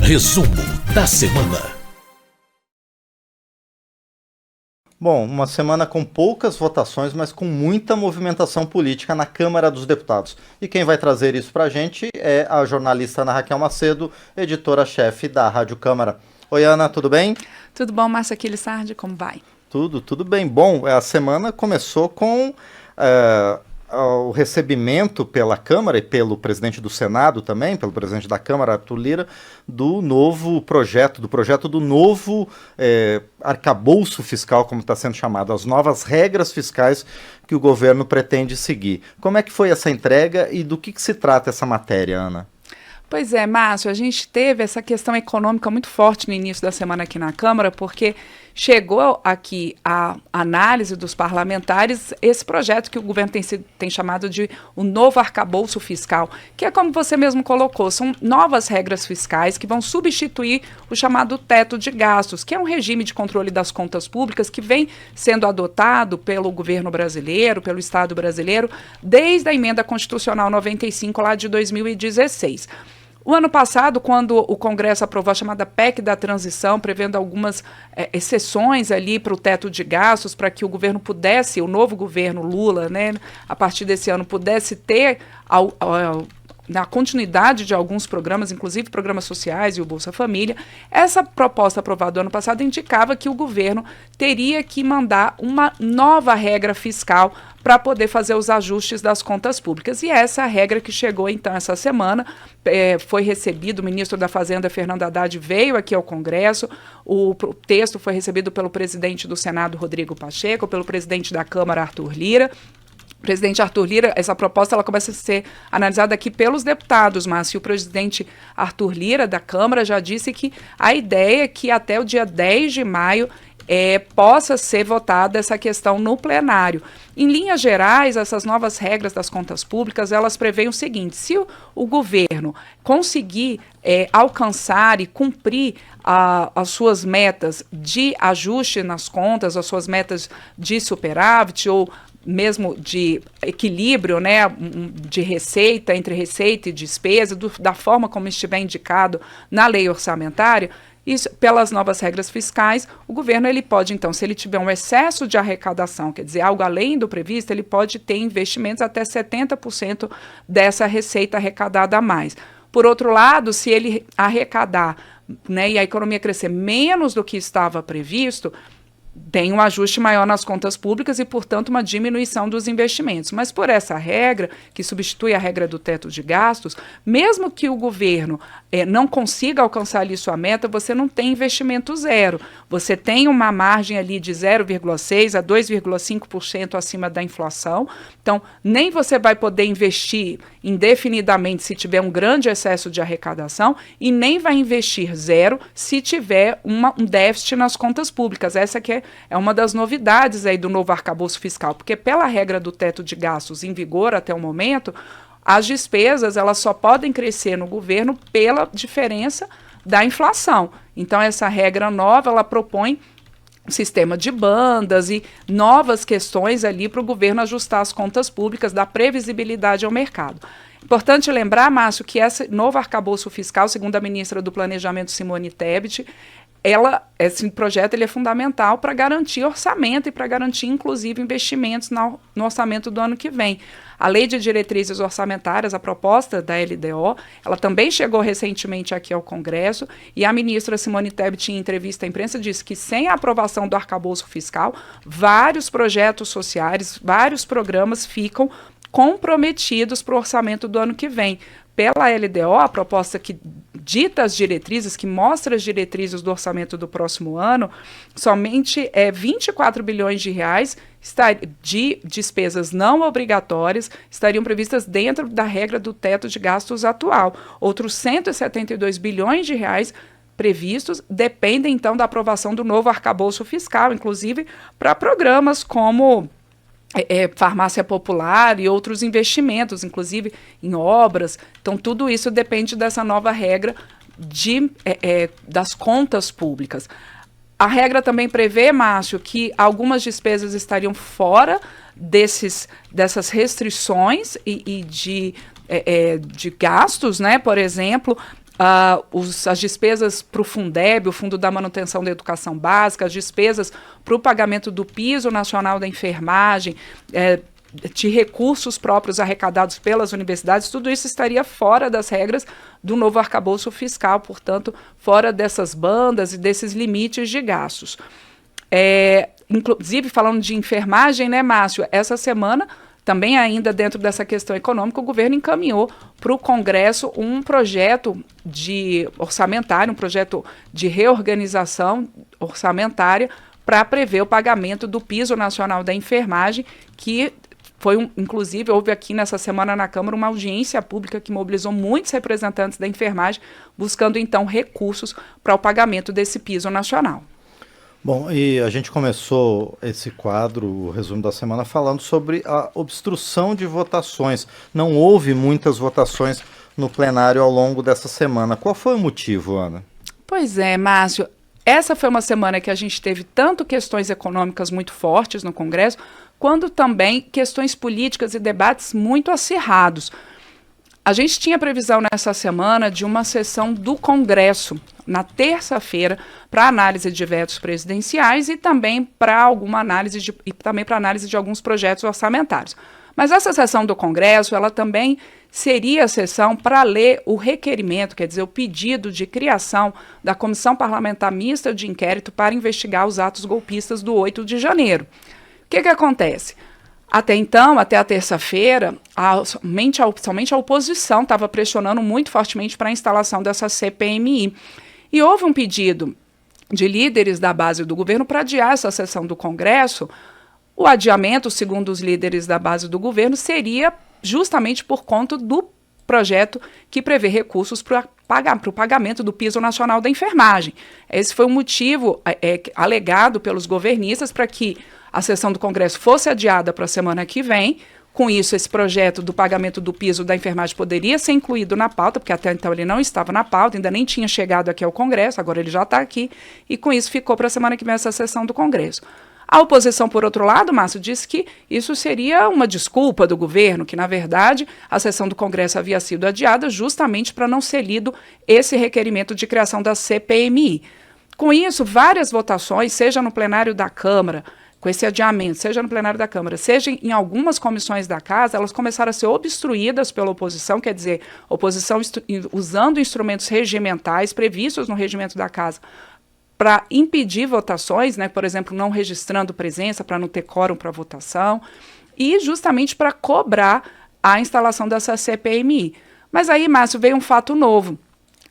Resumo da semana. Bom, uma semana com poucas votações, mas com muita movimentação política na Câmara dos Deputados. E quem vai trazer isso pra gente é a jornalista Ana Raquel Macedo, editora-chefe da Rádio Câmara. Oi, Ana, tudo bem? Tudo bom, Márcia Aquilissardi, como vai? Tudo bem. Bom, a semana começou com o recebimento pela Câmara e pelo presidente do Senado também, pelo presidente da Câmara, Arthur Lira, do projeto do novo arcabouço fiscal, como está sendo chamado, as novas regras fiscais que o governo pretende seguir. Como é que foi essa entrega e do que se trata essa matéria, Ana? Pois é, Márcio, a gente teve essa questão econômica muito forte no início da semana aqui na Câmara, porque chegou aqui a análise dos parlamentares esse projeto que o governo tem chamado de o novo arcabouço fiscal, que é como você mesmo colocou, são novas regras fiscais que vão substituir o chamado teto de gastos, que é um regime de controle das contas públicas que vem sendo adotado pelo governo brasileiro, pelo Estado brasileiro, desde a emenda constitucional 95 lá de 2016. O ano passado, quando o Congresso aprovou a chamada PEC da transição, prevendo algumas exceções ali para o teto de gastos, para que o governo pudesse, o novo governo Lula, né, a partir desse ano, pudesse ter na continuidade de alguns programas, inclusive programas sociais e o Bolsa Família, essa proposta aprovada ano passado indicava que o governo teria que mandar uma nova regra fiscal para poder fazer os ajustes das contas públicas. E essa é a regra que chegou, então, essa semana, foi recebido, o ministro da Fazenda, Fernando Haddad, veio aqui ao Congresso, o texto foi recebido pelo presidente do Senado, Rodrigo Pacheco, pelo presidente da Câmara, Arthur Lira. Presidente Arthur Lira, essa proposta ela começa a ser analisada aqui pelos deputados, mas o presidente Arthur Lira, da Câmara, já disse que a ideia é que até o dia 10 de maio possa ser votada essa questão no plenário. Em linhas gerais, essas novas regras das contas públicas, elas prevêem o seguinte: se o governo conseguir alcançar e cumprir as suas metas de ajuste nas contas, as suas metas de superávit ou mesmo de equilíbrio, né, de receita, entre receita e despesa, da forma como estiver indicado na lei orçamentária, isso, pelas novas regras fiscais, o governo ele pode, então, se ele tiver um excesso de arrecadação, quer dizer, algo além do previsto, ele pode ter investimentos até 70% dessa receita arrecadada a mais. Por outro lado, se ele arrecadar, né, e a economia crescer menos do que estava previsto, tem um ajuste maior nas contas públicas e, portanto, uma diminuição dos investimentos. Mas por essa regra, que substitui a regra do teto de gastos, mesmo que o governo não consiga alcançar ali sua meta, você não tem investimento zero. Você tem uma margem ali de 0,6% a 2,5% acima da inflação. Então, nem você vai poder investir indefinidamente se tiver um grande excesso de arrecadação e nem vai investir zero se tiver um déficit nas contas públicas. Essa que é uma das novidades aí do novo arcabouço fiscal, porque pela regra do teto de gastos em vigor até o momento, as despesas elas só podem crescer no governo pela diferença da inflação. Então, essa regra nova, ela propõe um sistema de bandas e novas questões ali para o governo ajustar as contas públicas, dar previsibilidade ao mercado. Importante lembrar, Márcio, que esse novo arcabouço fiscal, segundo a ministra do Planejamento, Simone Tebet, esse projeto ele é fundamental para garantir orçamento e para garantir, inclusive, investimentos no orçamento do ano que vem. A Lei de Diretrizes Orçamentárias, a proposta da LDO, ela também chegou recentemente aqui ao Congresso e a ministra Simone Tebet, em entrevista à imprensa, disse que sem a aprovação do arcabouço fiscal, vários projetos sociais, vários programas ficam comprometidos para o orçamento do ano que vem. Pela LDO, a proposta que dita as diretrizes, que mostra as diretrizes do orçamento do próximo ano, somente 24 bilhões de reais de despesas não obrigatórias estariam previstas dentro da regra do teto de gastos atual. Outros 172 bilhões de reais previstos dependem, então, da aprovação do novo arcabouço fiscal, inclusive para programas como farmácia popular e outros investimentos, inclusive em obras. Então, tudo isso depende dessa nova regra das contas públicas. A regra também prevê, Márcio, que algumas despesas estariam fora dessas restrições e de gastos, né? Por exemplo, as despesas para o Fundeb, o Fundo da Manutenção da Educação Básica, as despesas para o pagamento do piso nacional da enfermagem, de recursos próprios arrecadados pelas universidades, tudo isso estaria fora das regras do novo arcabouço fiscal, portanto, fora dessas bandas e desses limites de gastos. Inclusive, falando de enfermagem, né, Márcio, essa semana, também ainda dentro dessa questão econômica, o governo encaminhou para o Congresso um projeto de orçamentário, um projeto de reorganização orçamentária para prever o pagamento do piso nacional da enfermagem, que inclusive, houve aqui nessa semana na Câmara uma audiência pública que mobilizou muitos representantes da enfermagem, buscando então recursos para o pagamento desse piso nacional. Bom, e a gente começou esse quadro, o resumo da semana, falando sobre a obstrução de votações. Não houve muitas votações no plenário ao longo dessa semana. Qual foi o motivo, Ana? Pois é, Márcio. Essa foi uma semana que a gente teve tanto questões econômicas muito fortes no Congresso, quanto também questões políticas e debates muito acirrados. A gente tinha previsão nessa semana de uma sessão do Congresso, na terça-feira, para análise de vetos presidenciais e também para alguma análise para análise de alguns projetos orçamentários. Mas essa sessão do Congresso, ela também seria a sessão para ler o requerimento, quer dizer, o pedido de criação da Comissão Parlamentar Mista de Inquérito para investigar os atos golpistas do 8 de janeiro. O que acontece? Até então, até a terça-feira, somente a oposição estava pressionando muito fortemente para a instalação dessa CPMI. E houve um pedido de líderes da base do governo para adiar essa sessão do Congresso. O adiamento, segundo os líderes da base do governo, seria justamente por conta do projeto que prevê recursos para o pagamento do piso nacional da enfermagem. Esse foi o motivo alegado pelos governistas para que a sessão do Congresso fosse adiada para a semana que vem. Com isso, esse projeto do pagamento do piso da enfermagem poderia ser incluído na pauta, porque até então ele não estava na pauta, ainda nem tinha chegado aqui ao Congresso, agora ele já está aqui, e com isso ficou para a semana que vem essa sessão do Congresso. A oposição, por outro lado, Márcio, disse que isso seria uma desculpa do governo, que, na verdade, a sessão do Congresso havia sido adiada justamente para não ser lido esse requerimento de criação da CPMI. Com isso, várias votações, seja no plenário da Câmara, com esse adiamento, seja no plenário da Câmara, seja em algumas comissões da Casa, elas começaram a ser obstruídas pela oposição, quer dizer, oposição usando instrumentos regimentais previstos no regimento da Casa para impedir votações, né, por exemplo, não registrando presença para não ter quórum para votação, e justamente para cobrar a instalação dessa CPMI. Mas aí, Márcio, veio um fato novo.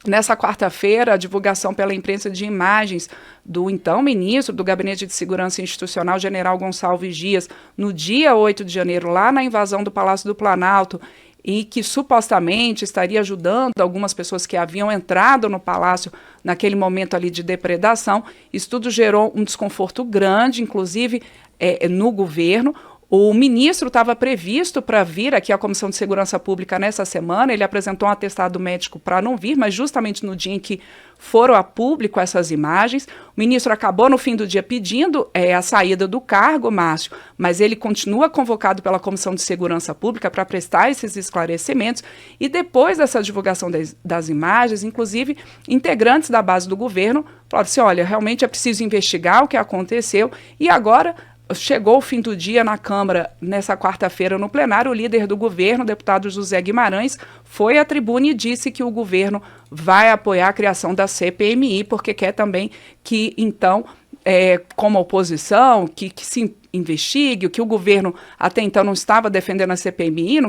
Nessa quarta-feira, a divulgação pela imprensa de imagens do então ministro do Gabinete de Segurança Institucional, general Gonçalves Dias, no dia 8 de janeiro, lá na invasão do Palácio do Planalto, e que supostamente estaria ajudando algumas pessoas que haviam entrado no palácio naquele momento ali de depredação. Isso tudo gerou um desconforto grande, inclusive no governo. O ministro estava previsto para vir aqui à Comissão de Segurança Pública nessa semana, ele apresentou um atestado médico para não vir, mas justamente no dia em que foram a público essas imagens, o ministro acabou no fim do dia pedindo a saída do cargo, Márcio, mas ele continua convocado pela Comissão de Segurança Pública para prestar esses esclarecimentos, e depois dessa divulgação das imagens, inclusive integrantes da base do governo falaram assim, olha, realmente é preciso investigar o que aconteceu, e agora chegou o fim do dia na Câmara, nessa quarta-feira, no plenário, o líder do governo, o deputado José Guimarães, foi à tribuna e disse que o governo vai apoiar a criação da CPMI, porque quer também que, então, como oposição, que se investigue, o que o governo até então não estava defendendo a CPMI,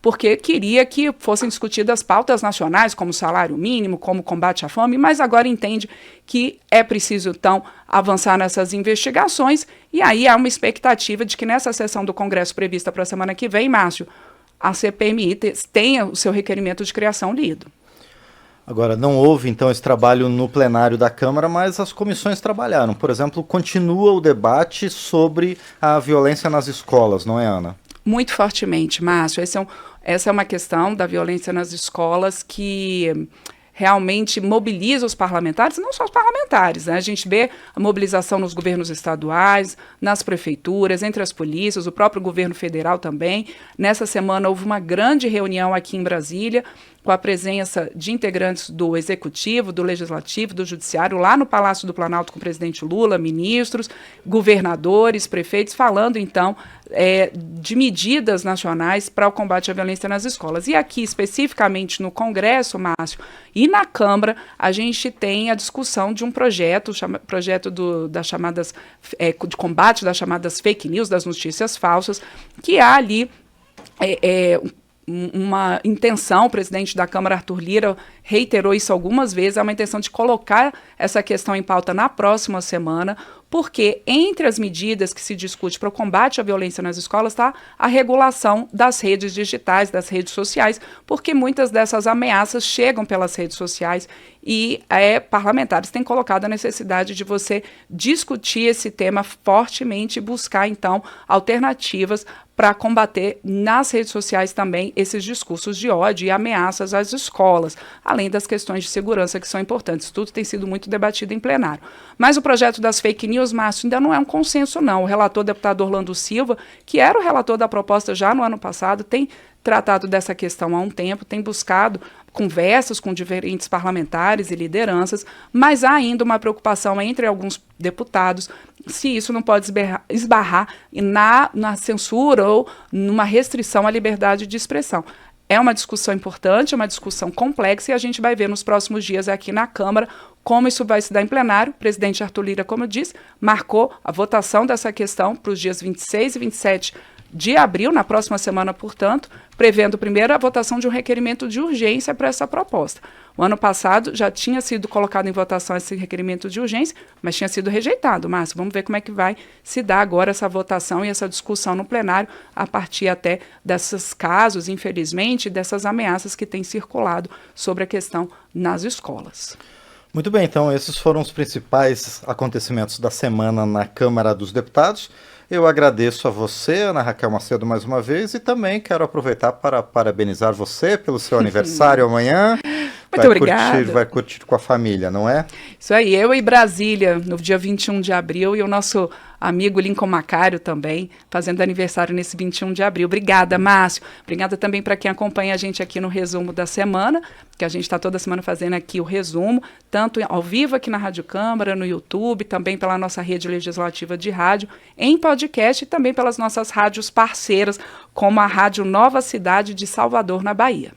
porque queria que fossem discutidas pautas nacionais, como salário mínimo, como combate à fome, mas agora entende que é preciso, então, avançar nessas investigações, e aí há uma expectativa de que nessa sessão do Congresso prevista para a semana que vem, Márcio, a CPMI tenha o seu requerimento de criação lido. Agora, não houve, então, esse trabalho no plenário da Câmara, mas as comissões trabalharam. Por exemplo, continua o debate sobre a violência nas escolas, não é, Ana? Muito fortemente, Márcio. Essa é uma questão da violência nas escolas que realmente mobiliza os parlamentares, não só os parlamentares, né? A gente vê a mobilização nos governos estaduais, nas prefeituras, entre as polícias, o próprio governo federal também. Nessa semana houve uma grande reunião aqui em Brasília, com a presença de integrantes do Executivo, do Legislativo, do Judiciário, lá no Palácio do Planalto com o presidente Lula, ministros, governadores, prefeitos, falando, então, de medidas nacionais para o combate à violência nas escolas. E aqui, especificamente no Congresso, Márcio, e na Câmara, a gente tem a discussão de um projeto das chamadas, de combate das chamadas fake news, das notícias falsas, que há ali uma intenção, o presidente da Câmara, Arthur Lira, reiterou isso algumas vezes, há uma intenção de colocar essa questão em pauta na próxima semana, porque entre as medidas que se discute para o combate à violência nas escolas está a regulação das redes digitais, das redes sociais, porque muitas dessas ameaças chegam pelas redes sociais e parlamentares têm colocado a necessidade de você discutir esse tema fortemente e buscar, então, alternativas para combater nas redes sociais também esses discursos de ódio e ameaças às escolas, além das questões de segurança que são importantes. Tudo tem sido muito debatido em plenário. Mas o projeto das fake news, Márcio, ainda não é um consenso, não. O relator, deputado Orlando Silva, que era o relator da proposta já no ano passado, tem tratado dessa questão há um tempo, tem buscado conversas com diferentes parlamentares e lideranças, mas há ainda uma preocupação entre alguns deputados se isso não pode esbarrar na censura ou numa restrição à liberdade de expressão. É uma discussão importante, é uma discussão complexa e a gente vai ver nos próximos dias aqui na Câmara como isso vai se dar em plenário. O presidente Arthur Lira, como eu disse, marcou a votação dessa questão para os dias 26 e 27 de abril, na próxima semana, portanto, prevendo primeiro a votação de um requerimento de urgência para essa proposta. O ano passado já tinha sido colocado em votação esse requerimento de urgência, mas tinha sido rejeitado. Márcio, vamos ver como é que vai se dar agora essa votação e essa discussão no plenário, a partir até desses casos, infelizmente, dessas ameaças que têm circulado sobre a questão nas escolas. Muito bem, então esses foram os principais acontecimentos da semana na Câmara dos Deputados. Eu agradeço a você, Ana Raquel Macedo, mais uma vez, e também quero aproveitar para parabenizar você pelo seu aniversário amanhã. Muito obrigada. Vai curtir com a família, não é? Isso aí, eu e Brasília, no dia 21 de abril, e o nosso amigo Lincoln Macário também, fazendo aniversário nesse 21 de abril. Obrigada, Márcio. Obrigada também para quem acompanha a gente aqui no resumo da semana, que a gente está toda semana fazendo aqui o resumo, tanto ao vivo aqui na Rádio Câmara, no YouTube, também pela nossa rede legislativa de rádio, em podcast e também pelas nossas rádios parceiras, como a Rádio Nova Cidade de Salvador, na Bahia.